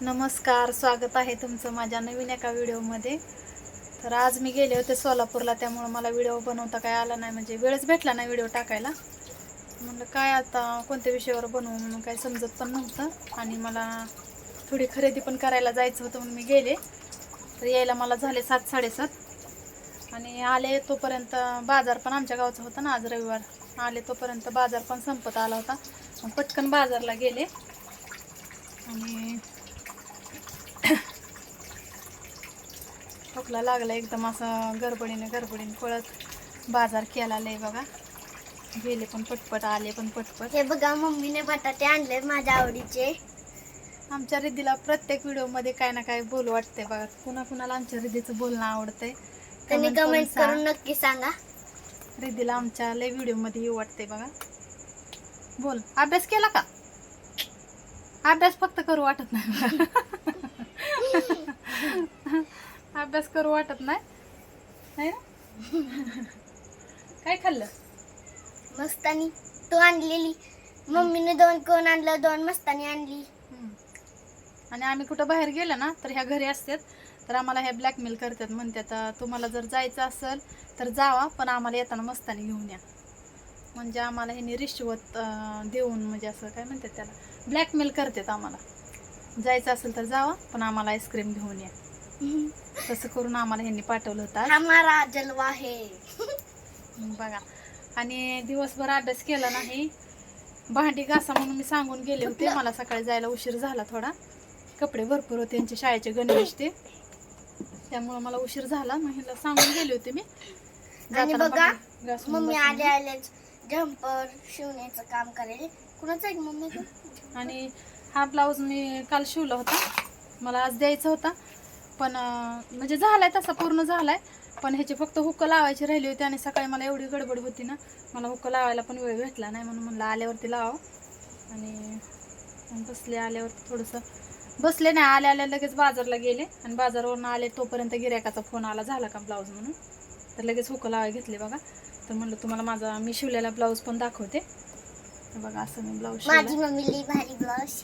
नमस्कार, स्वागत आहे तुमचं माझ्या नवीन एका व्हिडिओमध्ये. तर आज मी गेले होते सोलापूरला, त्यामुळे मला व्हिडिओ बनवता काय आला नाही, म्हणजे वेळच भेटला नाही व्हिडिओ टाकायला. म्हणलं काय आता कोणत्या विषयावर बनवू म्हणून काही समजत पण नव्हतं, आणि मला थोडी खरेदी पण करायला जायचं होतं म्हणून मी गेले. तर यायला मला झाले 7-7:30, आणि आले तोपर्यंत बाजार पण आमच्या गावचा होता ना, आज रविवार. आले तोपर्यंत बाजार पण संपत आला होता. मग पटकन बाजारला गेले आणि खोकला लागला एकदम, असं गडबडीने पळत बाजार केला लय बघा. गेले पण पटपट, आले पण पटपट. हे बघा, मम्मीने बटाटे आणले माझ्या आवडीचे. आमच्या रिद्धीला प्रत्येक व्हिडिओमध्ये काय ना काय बोलू वाटते बघा. कुणाला आमच्या रिद्धीचं बोलणं आवडतंय त्यांनी कमेंट करून नक्की सांगा. रिद्धीला आमच्या लय व्हिडिओमध्ये येऊ वाटते बघा. बोल, अभ्यास केला का? अभ्यास फक्त करू वाटत नाही अभ्यास करू वाटत नाही ना? काय खाल्लं? मस्तानी तू आणलेली. मम्मीने 2 कोण आणलं, 2 मस्तानी आणली. आणि आम्ही कुठं बाहेर गेलो ना तर ह्या घरी असतात, तर आम्हाला ह्या ब्लॅकमेल करतात. म्हणतात तुम्हाला जर जायचं असेल तर जावा, पण आम्हाला येताना मस्तानी घेऊन या. म्हणजे आम्हाला ह्यांनी रिश्वत देऊन, म्हणजे असं काय म्हणतात त्याला, ब्लॅकमेल करतात. आम्हाला जायचं असेल तर जावा, पण आम्हाला आईस्क्रीम घेऊन या. तसं करून आम्हाला ह्यांनी पाठवलं होतं. हमारा जलवा है बघा. आणि दिवसभर अभ्यास केला नाही, भांडी घासा म्हणून मी सांगून गेले होते. मला सकाळी जायला उशीर झाला थोडा, कपडे भरपूर होते त्यांचे शाळेचे गणवेश ते, त्यामुळे मला उशीर झाला. मग ह्याला सांगून गेले होते मी. आणि बघा, मम्मी आल्याच जम्पर शिवण्याचं काम करेल. कुणाचं आहे मम्मी? आणि हा ब्लाऊज मी काल शिवला होता, मला आज द्यायचा होता, पण म्हणजे झालाय तसा, पूर्ण झालाय, पण ह्याची फक्त हुक्क लावायची राहिली होती. आणि सकाळी मला एवढी गडबड होती ना, मला हुक्क लावायला पण वेळ भेटला नाही, म्हणून म्हणलं आल्यावरती लावावं. आणि बसले, आल्यावरती थोडंसं बसले नाही, आल्या लगेच बाजारला गेले. आणि बाजारवरून आले तोपर्यंत गिऱ्हाईकाचा फोन आला, झाला का ब्लाऊज म्हणून. तर लगेच हुक्क लावायला घेतले बघा. तर म्हणलं तुम्हाला माझा मी शिवलेला ब्लाऊज पण दाखवते. तर बघा, असं मी ब्लाऊज माझी मम्मी लई भारी ब्लाऊज.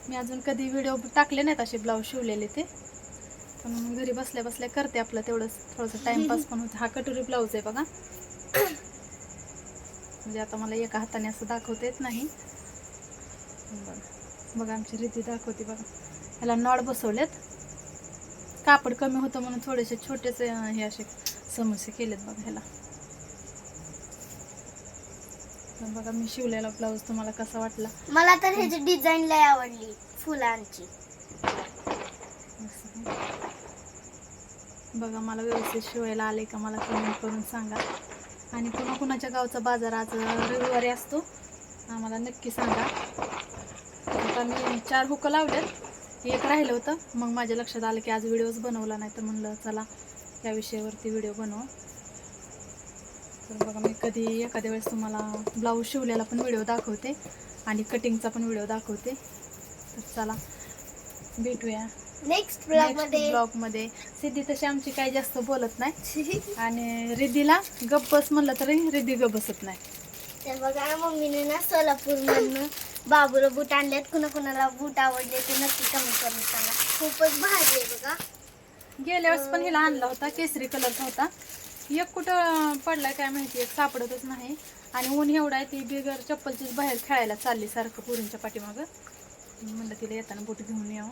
मी अजून कधी व्हिडिओ टाकले नाहीत असे ब्लाऊज शिवलेले ते, पण घरी बसल्या बसल्या करते आपलं तेवढंच, थोडंसं टाइमपास पण होतं. हा कटोरी ब्लाऊज आहे बघा. म्हणजे आता मला एका हाताने असं दाखवता येत नाही. बघा आमची रीती दाखवते बघा. ह्याला नॉड बसवलेत, कापड कमी होतं म्हणून थोडेसे छोटेसे हे असे समस्या केलेत बघा ह्याला. बघा मी शिवलेला ब्लाऊज तुम्हाला कसा वाटला? मला तर ह्याची डिझाईन लय आवडली, फुलांची. बघा, मला व्यवस्थित शिवायला आले का मला कमेंट करून सांगा. आणि कुणाच्या गावचा बाजार आज रविवारी असतो आम्हाला नक्की सांगा. आता मी 4 हुकं लावलेत, एक राहिलं होतं. मग माझ्या लक्षात आलं की आज व्हिडिओच बनवला नाही, तर म्हणलं चला या विषयावरती व्हिडिओ बनव. तर बघा, मी कधी एखाद्या वेळेस तुम्हाला ब्लाऊज शिवलेला पण व्हिडिओ दाखवते आणि कटिंगचा पण व्हिडिओ दाखवते. तर चला भेटूया नेक्स्ट ब्लॉग मध्ये. सिद्धी तशी आमची काही जास्त बोलत नाही, आणि रिद्धीला गप्प बस म्हणलं तरी रिद्धी गप्प बसत नाही. तर बघा, मम्मीने ना सोलापूरमधनं बाबूला बूट आणलेत. कुणाला बूट आवडले ते नक्की कमेंट करून सांगा. खूपच भारी आहे बघा. गेल्या वेळेस पण हिला आणला होता, केसरी कलरचा होता. एक कुठं पडलाय काय माहिती, एक सापडतच नाही. आणि ऊन एवढा आहे, ती बिगर चप्पलचीच बाहेर खेळायला चालली सारखं पुरींच्या पाठीमागं. म्हणलं तिला येताना बूट घेऊन यावं.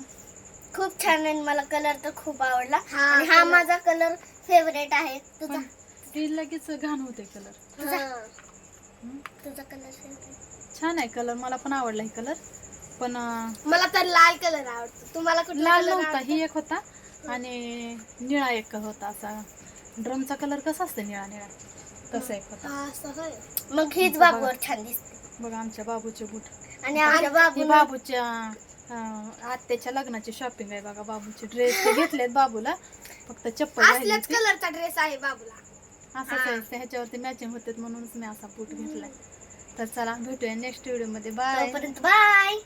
खूप छान आहे, मला कलर तर खूप आवडला. आणि हा माझा कलर फेवरेट आहे. तुझा? ती लगेच घाण होते कलर. तुझा कलर फेवरेट? छान आहे कलर, मला पण आवडला हे कलर. पण मला तर लाल कलर आवडतो. तुम्हाला कुठला? लाल नव्हता, ही एक होता आणि निळा एक होता. असा ड्रमचा कलर कसा असतो, निळा निळा, तसा एक होता. मग हीच बाबूवर छान दिसते बघा. आमच्या बाबूचे बूट, आणि आमच्या बाबूच्या आत्याच्या लग्नाची शॉपिंग आहे बघा. बाबूचे ड्रेस घेतलेत बाबूला, फक्त चप्पल राहिली. असल्याच कलरचा ड्रेस आहे बाबूला, असाच आहे, ह्याच्यावरती मॅचिंग होते म्हणूनच मी असा बूट घेतलाय. तर चला भेटूया नेक्स्ट व्हिडिओ मध्ये. बाय. तोपर्यंत बाय.